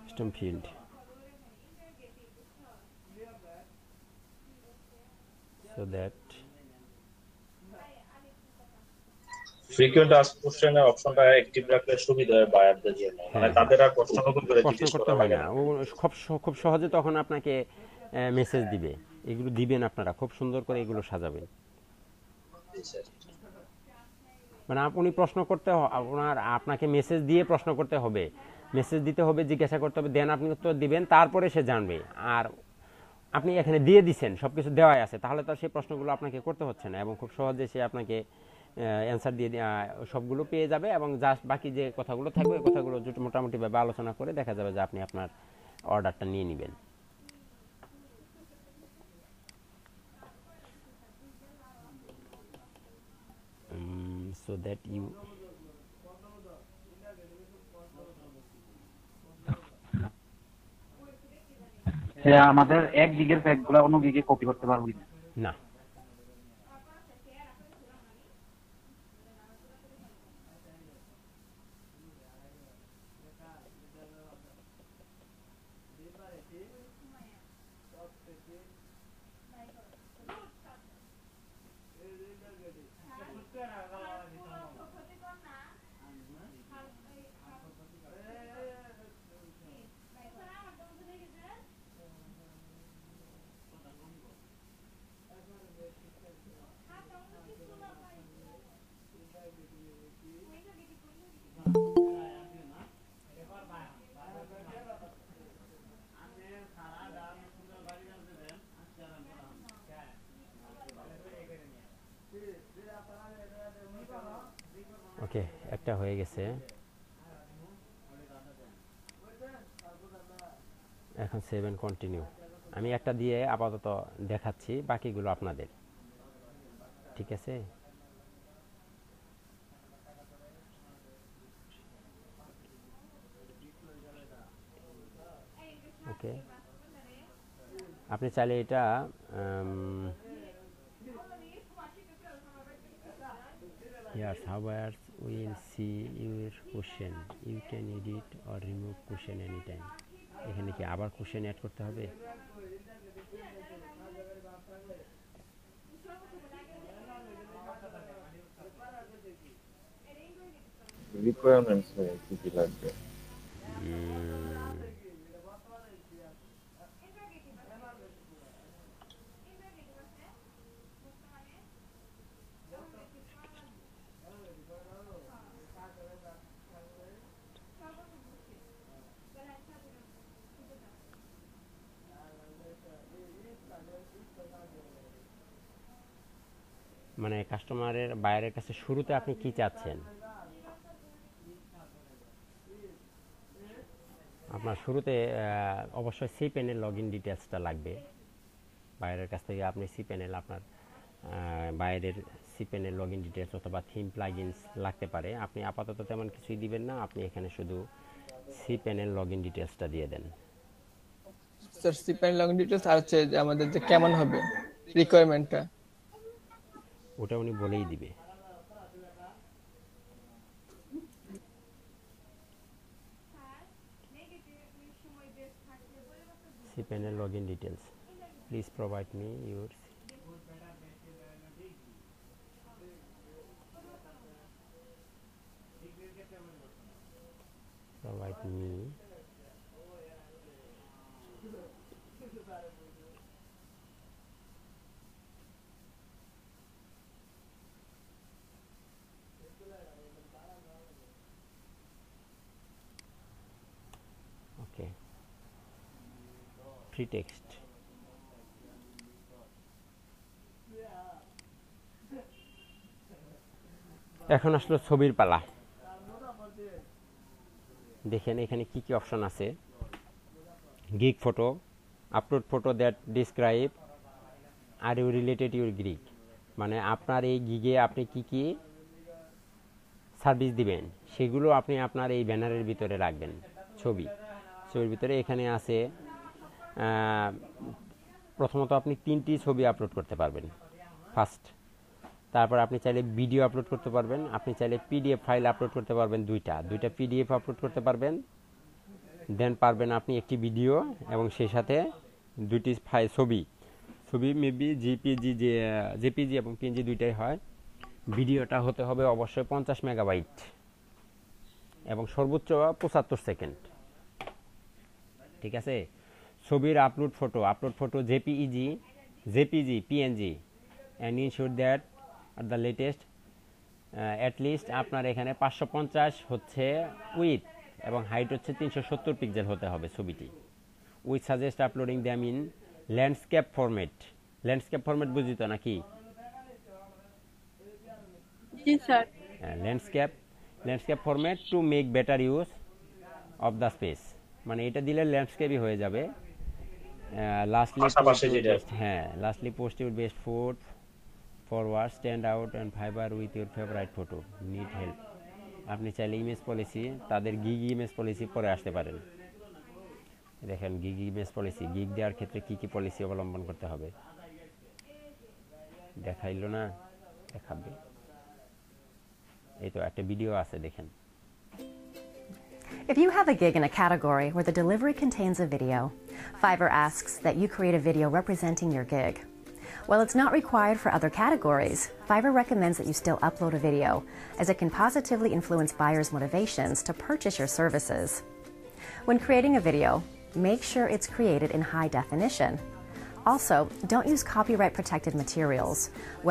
Custom field. So that frequent ask কোশ্চেনের অপশনটা active রাখলে সুবিধা হয় বায়ারদের জন্য, মানে হ্যাঁ, তাদের আর প্রশ্ন নতুন করে প্রশ্ন জিজ্ঞেস করতে করা হয় লাগে না, না। ও খুব সহজে তখন আপনাকে মেসেজ দিবে। এগুলো দিবেন আপনারা, খুব সুন্দর করে এগুলো সাজাবেন। মানে আপনি প্রশ্ন করতে আপনাকে মেসেজ দিয়ে প্রশ্ন করতে হবে, মেসেজ দিতে হবে, জিজ্ঞাসা করতে হবে, দেন আপনি উত্তর দিবেন, তারপরে সে জানবে। আর আপনি এখানে দিয়ে দিচ্ছেন, সব কিছু দেওয়াই আছে, তাহলে তো সেই প্রশ্নগুলো আপনাকে করতে হচ্ছে না, এবং খুব সহজে সে আপনাকে অ্যান্সার দিয়ে সবগুলো পেয়ে যাবে, এবং জাস্ট বাকি যে কথাগুলো থাকবে ওই কথাগুলো মোটামুটিভাবে আলোচনা করে দেখা যাবে যে আপনি আপনার অর্ডারটা নিয়ে নেবেন। So that you আমাদের 1 গিগের প্যাক গুলা অন্য গিগে কপি করতে পারবো না। না, ওকে, একটা হয়ে গেছে। এখন 7 কন্টিনিউ। আমি একটা দিয়ে আপাতত দেখাচ্ছি, বাকিগুলো আপনাদের, ঠিক আছে? ওকে, আপনি চাইলে এটা Yes, however, we'll see your question. You can edit or remove question anytime. এখানে কি আবার কোশ্চেন অ্যাড করতে হবে? রিকোয়ারমেন্টস কি কি লাগবে? মানে কাস্টমারের বাইরের কাছে শুরুতে আপনি কি চাচ্ছেন? আপনার শুরুতে অবশ্যই সিপেনের লগ ইন ডিটেলসটা লাগবে। বাইরের কাছ থেকে আপনি সিপেনের আপনার বাইরের সিপেনের লগ ইন ডিটেলস অথবা থিম প্লাগইনস লাগতে পারে। আপনি আপাতত তেমন কিছুই দিবেন না, আপনি এখানে শুধু সিপেনের লগ ইন ডিটেলসটা দিয়ে দেন। স্যার সিপেন লগইন ডিটেইলস আর হচ্ছে যে আমাদের যে কেমন হবে রিকোয়ারমেন্টটা। ওটা উনি বলেই দিবে। সিপেনের log in details, please provide me your provide me okay free text। এখন আসলো ছবির পালা। দেখেন এখানে কি কি অপশন আছে। Gig photo, upload photo that describe are you related your gig, মানে আপনার এই গিগে আপনি কি কি সার্ভিস দিবেন সেগুলো আপনি আপনার এই ব্যানারের ভিতরে রাখবেন। ছবির ভিতরে এখানে আছে প্রথমত আপনি 3টি ছবি আপলোড করতে পারবেন ফার্স্ট। তারপর আপনি চাইলে ভিডিও আপলোড করতে পারবেন, আপনি চাইলে পিডিএফ ফাইল আপলোড করতে পারবেন, দুইটা পিডিএফ আপলোড করতে পারবেন। দেন পারবেন আপনি একটি ভিডিও এবং সেই সাথে 2টি ফাইল ছবি মেবি জেপিজি এবং পিএনজি দুইটাই হয়। ভিডিওটা হতে হবে অবশ্যই 50 মেগাবাইট এবং সর্বোচ্চ 75 সেকেন্ড। ঠিক আছে। ছবির upload photo JPG PNG and ensure that at the latest at least আপনার এখানে 550 হচ্ছে উইথ এবং হাইট হচ্ছে 370 পিক্সেল হতে হবে ছবিটি। We suggest uploading them in landscape format বুঝিত নাকি? জি sir. Landscape format to make better use of the space, মানে এটা দিলে ল্যান্ডস্কেপই হয়ে যাবে। Lastly post your best food forward stand out and Fiverr with your favourite photo need help. আপনি চাইলে ইমেজ পলিসি, তাদের গিগ ইমেজ পলিসি পরে আসতে পারেন। দেখেন গিগ ইমেজ পলিসি, গিগ দেওয়ার ক্ষেত্রে কি কি পলিসি অবলম্বন করতে হবে দেখাইলো না, দেখাবে। এই তো একটা ভিডিও আছে, দেখেন। If you have a gig in a category where the delivery contains a video, Fiverr asks that you create a video representing your gig. While it's not required for other categories, Fiverr recommends that you still upload a video, as it can positively influence buyers' motivations to purchase your services. When creating a video, make sure it's created in high definition. Also, don't use copyright-protected materials,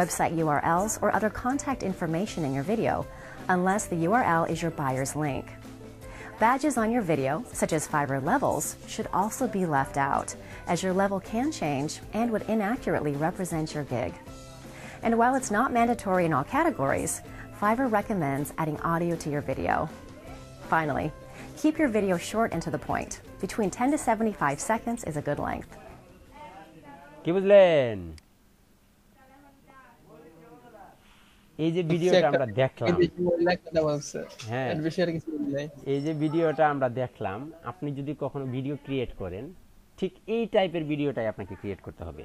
website URLs, or other contact information in your video unless the URL is your buyer's link. Badges on your video, such as Fiverr levels, should also be left out, as your level can change and would inaccurately represent your gig. And while it's not mandatory in all categories, Fiverr recommends adding audio to your video. Finally, keep your video short and to the point. Between 10 to 75 seconds is a good length. কি বুঝলেন? এই যে ভিডিওটা আমরা দেখলাম, হ্যাঁ, এই যে ভিডিওটা আমরা দেখলাম, আপনি যদি কখনো ভিডিও ক্রিয়েট করেন, ঠিক এই টাইপের ভিডিওটাই আপনাকে ক্রিয়েট করতে হবে।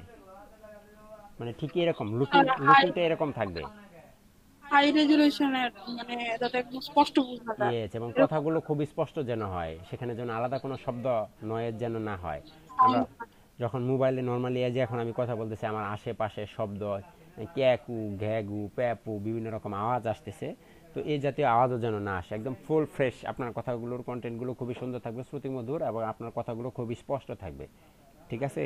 মানে ঠিক এরকম লুকিংটা এরকম থাকবে, হাই রেজোলিউশনের, মানে যাতে একদম স্পষ্ট বোঝা যায়। ইয়েস, এবং কথাগুলো খুব স্পষ্ট যেন হয়, সেখানে যেন আলাদা কোনো শব্দ নয়েজ যেন না হয়। আমরা যখন মোবাইলে নর্মালি এই যে এখন আমি কথা বলতেছি, আমার আশেপাশে শব্দ ক্যাকু ঘ্যাগু প্যাপু বিভিন্ন রকম আওয়াজ আসতেছে, তো এই জাতীয় আওয়াজও যেন না আসে। একদম ফুল ফ্রেশ আপনার কথাগুলোর কন্টেন্টগুলো খুবই সুন্দর থাকবে, শ্রুতিমধুর, এবং আপনার কথাগুলো খুবই স্পষ্ট থাকবে। ঠিক আছে,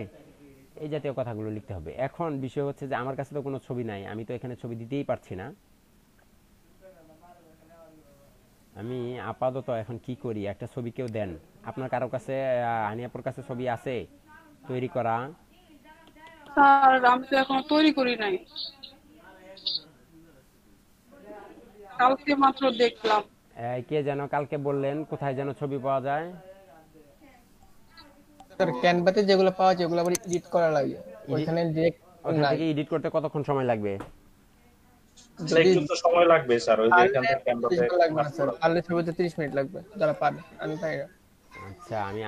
এই জাতীয় কথাগুলো লিখতে হবে। এখন বিষয় হচ্ছে যে আমার কাছে তো কোনো ছবি নাই, আমি তো এখানে ছবি দিতেই পারছি না। আমি আপাতত এখন কি করি, একটা ছবি কেউ দেন। আপনার কারো কাছে, আনিয়াপুর কাছে ছবি আছে তৈরি করা? স্যার আমি তো এখনো তৈরি করি নাই। কালকে মাত্র দেখলাম। কে যেন কালকে বললেন কোথায় যেন ছবি পাওয়া যায়? স্যার ক্যানভাতে যেগুলো পাওয়া যায় ওগুলো আবার এডিট করা লাগে, ওইখানে ডিরেক্ট ওখান নাই। থেকে এডিট করতে কতক্ষণ সময় লাগবে? স্যার যদি একটু তো সময় লাগবে স্যার, ওই যে এখান পারলে থেকে 30 ক্যামেরাতে মিনিট লাগবে কাজ না স্যার, করা। পারলে ছবিতে 30 মিনিট লাগবে যারা পারে, আমি পারি না। আচ্ছা, আমি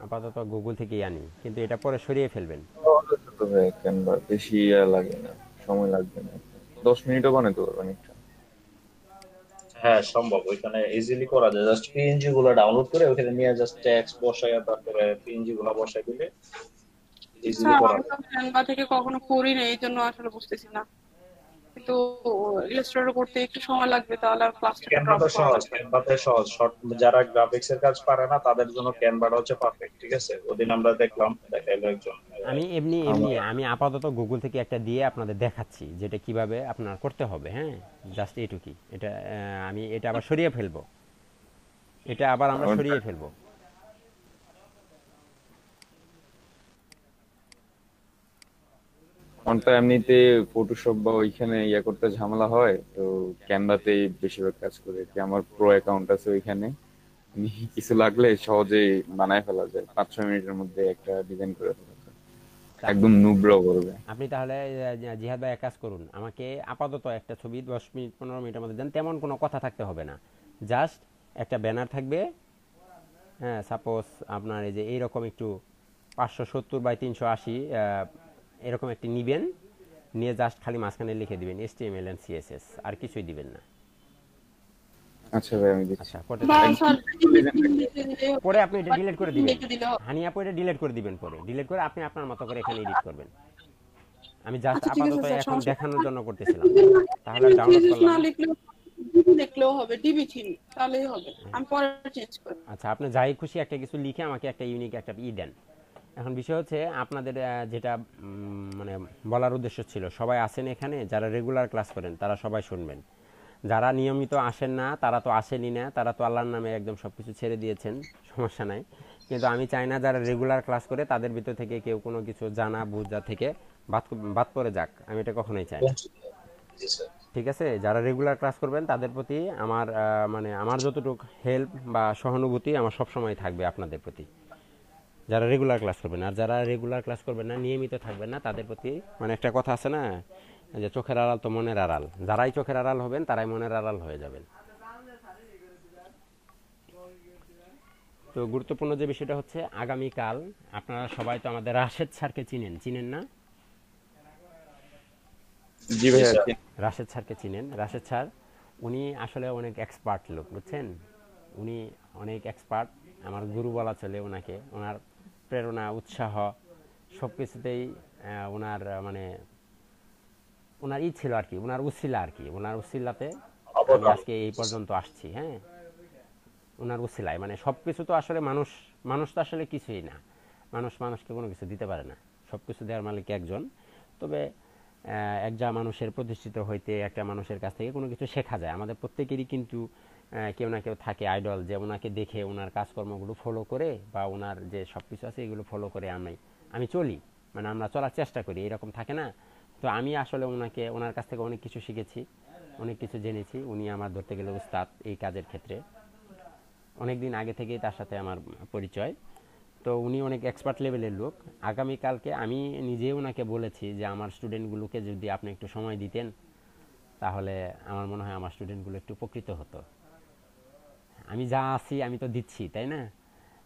আপাতত গুগল থেকেই আনি, কিন্তু এটা পরে সরিয়ে ফেলবেন। ক্যানভা বেশি লাগে না, সময় লাগবে না, 10 মিনিটও বানাতে পারবেন একটা। হ্যাঁ সম্ভব, ওইখানে ইজিলি করা যায়। জাস্ট পিএনজি গুলো ডাউনলোড করে ওখানে নিয়ে জাস্ট টেক্সট বসায় তারপরে পিএনজি গুলো বসায় দিলে ইজিলি স্যার করা আমি যায়। তো ক্যানভা থেকে কখনো করি না, এই জন্য আসলে বুঝতেছি না। কিন্তু ইলাস্ট্রেটর করতে একটু সময় লাগবে, তাহলে ক্লাসটাকে ড্রপ ক্যানভাটা করা সহজ, লাগবে। ক্যানভাতে সহজ। শর্ট যারা গ্রাফিক্স এর কাজ পারে না তাদের জন্য ক্যানভাটা হচ্ছে পারফেক্ট। ঠিক আছে, ওদিন আমরা দেখলাম, দেখাইলো একজন। আমি এমনি আমার আমি আপাতত গুগল থেকে একটা দিয়ে আপনাদের দেখাচ্ছি যেটা কিভাবে আপনার করতে হবে। হ্যাঁ, জাস্ট এইটুকুই। এটা আমি এটা আবার সরিয়ে ফেলবো, এটা আবার আমরা সরিয়ে ফেলবো। আমার তো এমনিতে ফটোশপ বা ওইখানে করতে ঝামেলা হয়, তো ক্যানভাতেই বেশিরভাগ কাজ করি আর কি। আমার প্রো অ্যাকাউন্ট আছে ওইখানে, কিছু লাগলে সহজেই বানায় ফেলা যায়, 5-6 মিনিটের মধ্যে একটা ডিজাইন করে ফেলা যায়, একদম নুব্রাও করবে। আপনি তাহলে জিহাদ ভাই এক কাজ করুন, আমাকে আপাতত একটা ছবি 10 মিনিট 15 মিনিটের মধ্যে দেন। তেমন কোনো কথা থাকতে হবে না, জাস্ট একটা ব্যানার থাকবে। হ্যাঁ, সাপোজ আপনার এই যে এইরকম একটু 570x380 এরকম একটি নিবেন, নিয়ে জাস্ট খালি মাঝখানে লিখে দিবেন HTML and CSS, আর কিছুই দিবেন না। আচ্ছা ভাই, আমি দিচ্ছি। আচ্ছা, পরে বা একদম স্যার লিখে দেন। পরে আপনি এটা ডিলিট করে দিবেন। লিখে দিলে হবে। হানিয়া পরে ডিলিট করে দিবেন, পরে ডিলিট করে আপনি আপনার মতো করে এখানে এডিট করবেন। আমি জাস্ট আচ্ছা ঠিক আছে আপাতত স্যার, এখন সমস্যা দেখানোর নেই। জন্য করতেছিলাম। তাহলে ডাউনলোড CSS করলাম। না লিখলেও, ডিবি লিখলেও হবে, ডিবি থিম তাহলেই হবে, আমি পরে চেঞ্জ করব। আচ্ছা, আপনি যাই খুশি একটা কিছু লিখে আমাকে একটা ইউনিক একটা দেন। এখন বিষয় হচ্ছে আপনাদের যেটা মানে বলার উদ্দেশ্য ছিল, সবাই আসেন এখানে, যারা রেগুলার ক্লাস করেন তারা সবাই শুনবেন। যারা নিয়মিত আসেন না তারা তো আসেনই না, তারা তো আল্লাহর নামে একদম সব কিছু ছেড়ে দিয়েছেন, সমস্যা নাই। কিন্তু আমি চাই না যারা রেগুলার ক্লাস করে তাদের ভিতর থেকে কেউ কোনো কিছু জানা বুঝা থেকে বাদ পড়ে যাক, আমি এটা কখনোই চাই না। জি স্যার। ঠিক আছে, যারা রেগুলার ক্লাস করবেন তাদের প্রতি আমার মানে আমার যতটুকু হেল্প বা সহানুভূতি আমার সবসময় থাকবে আপনাদের প্রতি, যারা রেগুলার ক্লাস করবেন। আর যারা রেগুলার ক্লাস করবেন না, নিয়মিত থাকবেন না, তাদের প্রতি মানে একটা কথা আছে না, যে চোখের আড়াল তো মনের আড়াল। যারাই চোখের আড়াল হবেন তারাই মনের আড়াল হয়ে যাবেন। তো গুরুত্বপূর্ণ যে বিষয়টা হচ্ছে, আগামীকাল আপনারা সবাই তো আমাদের রাশেদ স্যারকে চিনেন না? জি ভাই, জি আর স্যার। কি? রাশেদ স্যারকে চিনেন? রাশেদ স্যার উনি আসলে অনেক এক্সপার্ট লোক, বুঝছেন? উনি অনেক এক্সপার্ট, আমার গুরু বলা চলে ওনাকে। ওনার প্রেরণা, উৎসাহ সব কিছুতেই ওনার মানে ওনার ই ছিল আর কি, ওনার উসিলা আর কি, ওনার উসিলাতে আমি আজকে এই পর্যন্ত আসছি। হ্যাঁ, ওনার উসিলায় মানে সব কিছু তো আসলে মানুষ তো আসলে কিছুই না, মানুষকে কোনো কিছু দিতে পারে না, সব কিছু দেওয়ার মালিক একজন। তবে একটা মানুষের প্রতিষ্ঠিত হইতে একটা মানুষের কাছ থেকে কোনো কিছু শেখা যায়। আমাদের প্রত্যেকেরই কিন্তু কেউ না কেউ থাকে আইডল, যে ওনাকে দেখে ওনার কাজকর্মগুলো ফলো করে বা ওনার যে সব কিছু আছে এগুলো ফলো করে আমি চলি, মানে আমরা চলার চেষ্টা করি, এরকম থাকে না? তো আমি আসলে ওনার কাছ থেকে অনেক কিছু শিখেছি, অনেক কিছু জেনেছি। উনি আমার ধরতে গেলে উস্তাদ এই কাজের ক্ষেত্রে, অনেক দিন আগে থেকেই তার সাথে আমার পরিচয়। তো উনি অনেক এক্সপার্ট লেভেলের লোক। আগামীকালকে আমি নিজেও ওনাকে বলেছি যে আমার স্টুডেন্টগুলোকে যদি আপনি একটু সময় দিতেন, তাহলে আমার মনে হয় আমার স্টুডেন্টগুলো একটু উপকৃত হতো। আমি যা আছি আমি তো দিচ্ছি, তাই না?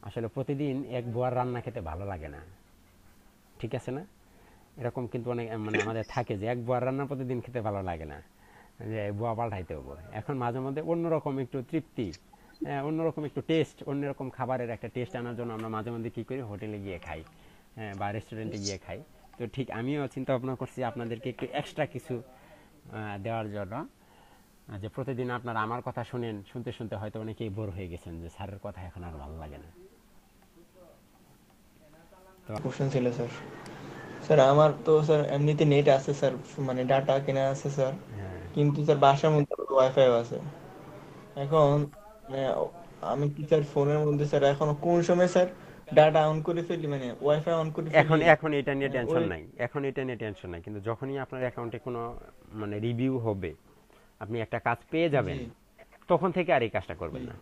আসলে প্রতিদিন এক বোয়ার রান্না খেতে ভালো লাগে না, ঠিক আছে না? এরকম কিন্তু অনেক মানে আমাদের থাকে যে এক বোয়ার রান্না প্রতিদিন খেতে ভালো লাগে না, যে বোয়া পাল্টাইতে হবো। এখন মাঝে মধ্যে অন্যরকম একটু তৃপ্তি, অন্যরকম একটু টেস্ট, অন্যরকম খাবারের একটা টেস্ট আনার জন্য আমরা মাঝে মধ্যে কী করি, হোটেলে গিয়ে খাই, বা রেস্টুরেন্টে গিয়ে খাই। তো ঠিক আমিও চিন্তা ভাবনা করছি আপনাদেরকে একটু এক্সট্রা কিছু দেওয়ার জন্য, যে প্রতিদিন আপনারা আমার কথা শুনতে শুনতে হয়তো অনেকেই বোর হয়ে গেছেন, যে স্যারের কথা এখন আর ভালো লাগে না। কোশ্চেন ছিল স্যার। স্যার আমার তো স্যার এমনিতে নেট আছে স্যার, মানে ডাটা কেনা আছে স্যার, কিন্তু স্যার বাসার মধ্যে ওয়াইফাই আছে। এখন মানে আমি কি স্যার ফোনের মধ্যে স্যার এখন কোন সময় স্যার ডাটা অন করে ফেলি, মানে ওয়াইফাই অন করে এখন ফেলি, এখন এটা নিয়ে মানে টেনশন ওই নাই, এখন এটা নিয়ে টেনশন নাই, কিন্তু যখনই আপনার অ্যাকাউন্টে কোনো মানে রিভিউ হবে, আপনি একটা কাজ পেয়ে যাবেন, জি তখন থেকে আর এই কাজটা করবেন জি না।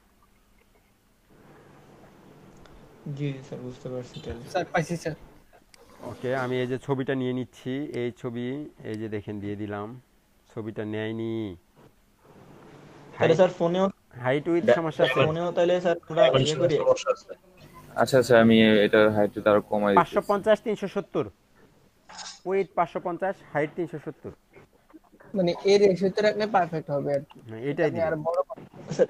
জি স্যার, বুঝতে পারছি তাহলে। স্যার পাইছি স্যার। ওকে, আমি এই যে ছবিটা নিয়ে নিচ্ছি, এই ছবি এই যে দেখেন দিয়ে দিলাম। ছবিটা নেয়নি, তাহলে হাইট স্যার ফোনেও, হাইট উইথ সমস্যা আছে। ফোনেও তাহলে স্যার আমরা ইয়ে করি। সমস্যা আছে। আচ্ছা আচ্ছা, আমি এটার হাইটটা আরো কমাই দিতেছি। 550 370, উইথ 550, হাইট 370। মানে এর রেশিওতে রাখলে পারফেক্ট হবে আর কি। এটাই আপনি দিবেন, আর বড় স্যার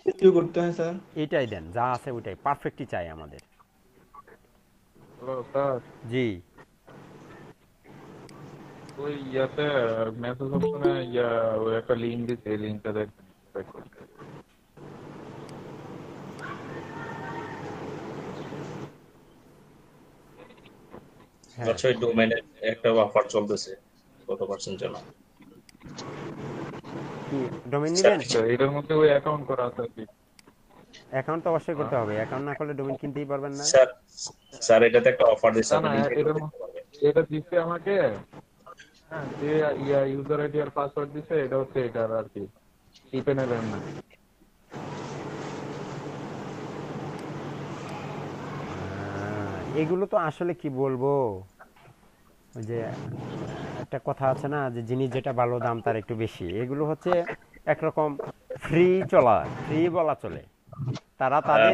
কিছু করতে হয় স্যার? এটাই দেন, যা আছে ওইটাই পারফেক্টই চাই আমাদের। হ্যালো স্যার, জি ওই ইয়াতে মেসেজ অপশনে ওই একটা লিঙ্ক দিচ্ছে, এই লিঙ্কটা দেখবেন। হ্যাঁ, আচ্ছা, ওই ডোমেনের একটা অফার চলতেছে, কত পার্সেন্ট যেন? কি ডোমেইন নেবেন? আচ্ছা, এটার মধ্যে ওই অ্যাকাউন্ট করা আছে আর কি। অ্যাকাউন্ট তো অবশ্যই করতে হবে, অ্যাকাউন্ট না করলে ডোমেইন কিনতেই পারবেন না। স্যার, স্যার এটাতে একটা অফার দিচ্ছে, না আপনি না, লিংকে এটার করতে পারবেন। এটা দিচ্ছে আমাকে, হ্যাঁ, যে ইউজার আইডি আর পাসওয়ার্ড দিচ্ছে, এটা হচ্ছে এটার আর কি, ইপেনেলের না। এগুলো তো আসলে কি বলবো, ওই যে একটা কথা আছে না, যে জিনিস যেটা ভালো দাম তার একটু বেশি। এগুলো হচ্ছে একরকম ফ্রি চলা, ফ্রি বলা চলে। তারা তাদের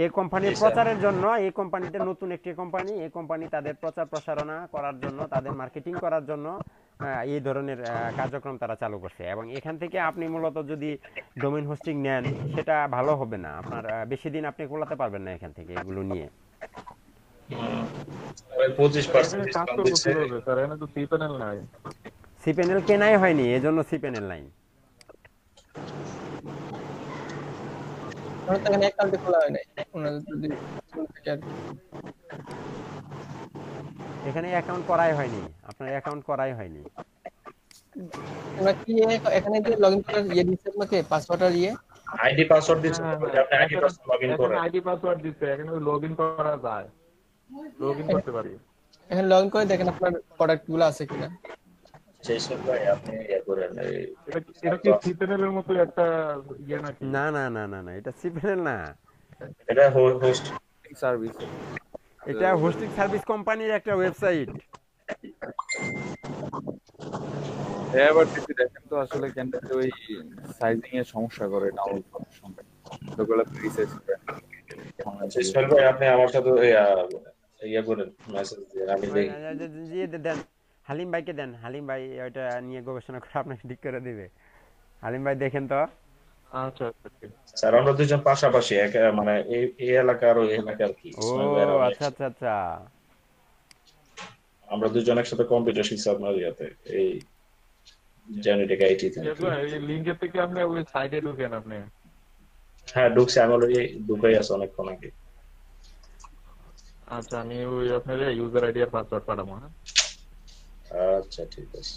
এই কোম্পানির প্রচারের জন্য, এই কোম্পানিতে নতুন একটি কোম্পানি, এই কোম্পানি তাদের প্রচার প্রসারণা করার জন্য, তাদের মার্কেটিং করার জন্য এই ধরনের কার্যক্রম তারা চালু করছে। এবং এখান থেকে আপনি মূলত যদি ডোমেইন হোস্টিং নেন, সেটা ভালো হবে না, আপনার বেশি দিন আপনি কোলাতে পারবেন না এখান থেকে এগুলো নিয়ে। 25% কাজ ডিসকাউন্ট করবো দিচ্ছে। কিভাবে স্যার? এখানে তো সিপ্যানেল নাই। সিপ্যানেল কেনাই হয়নি, এজন্য সিপ্যানেল নাই। আমার তো এখানে অ্যাকাউন্টে খোলা হয় নাই, ওনাদের যদি থাকে আর কি। এখানে অ্যাকাউন্ট করাই হয়নি, আপনার অ্যাকাউন্ট করাই হয়নি। ওরা কি এখানে যে লগইন করার ইয়ে দিচ্ছে আপনাকে, পাসওয়ার্ড আর ইয়ে? আইডি পাসওয়ার্ড দিচ্ছে, হ্যাঁ তাহলে হ্যাঁ, আপনি আইডি পাসওয়ার্ড লগইন এখানে করেন। আইডি পাসওয়ার্ড দিচ্ছে, এখানে লগ ইন করা যায়, লগ ইন করতে পারি। এখানে লগইন করে দেখেন আপনার প্রোডাক্ট গুলো আছে কিনা। সেই সব ভাই আপনি ইয়ে করেন, এটা কি সিপ্যানেলের মতো একটা ইয়ে নাকি? না না না না না, এটা সিপ্যানেল না, এটা হোস্ট সার্ভিস। এটা হোস্টিং সার্ভিস কোম্পানির একটা ওয়েবসাইট। এবার কিছু দেখেন তো আসলে ক্যান্ডিডেট ওই সাইজিং এর সমস্যা করে ডাউনলোড করার সময়, ওগুলো রিসার্চ করে। ইসমাইল ভাই, আপনি আমার সাথে ইয়ে করেন, মেসেজ দিয়ে আমি দেন, হালিম ভাইকে দেন, হালিম ভাই ওইটা নিয়ে গবেষণা করে আপনাকে ঠিক করে দিবে। হালিম ভাই দেখেন তো। আচ্ছা, স্যার আমরা দুজন পাশাপাশি, মানে এই এলাকার ওই এলাকার কি, ও ইসমাইল ভাই আর আমি আচ্ছা আচ্ছা আচ্ছা, আমরা দুজন একসাথে কম্পিউটার শিখছি আপনার ইয়াতে, এই জেনেটিক আইটি তে। এই লিংকের থেকে আপনি ওই সাইটে ঢুকেন আপনি। হ্যাঁ ঢুকছি, আমি অলরেডি ঢুকেই আছে অনেকক্ষণ আগে। আচ্ছা, আমি ওই আপনার ইউজার আইডি আর পাসওয়ার্ড পাঠাবো। হ্যাঁ, আচ্ছা ঠিক আছে।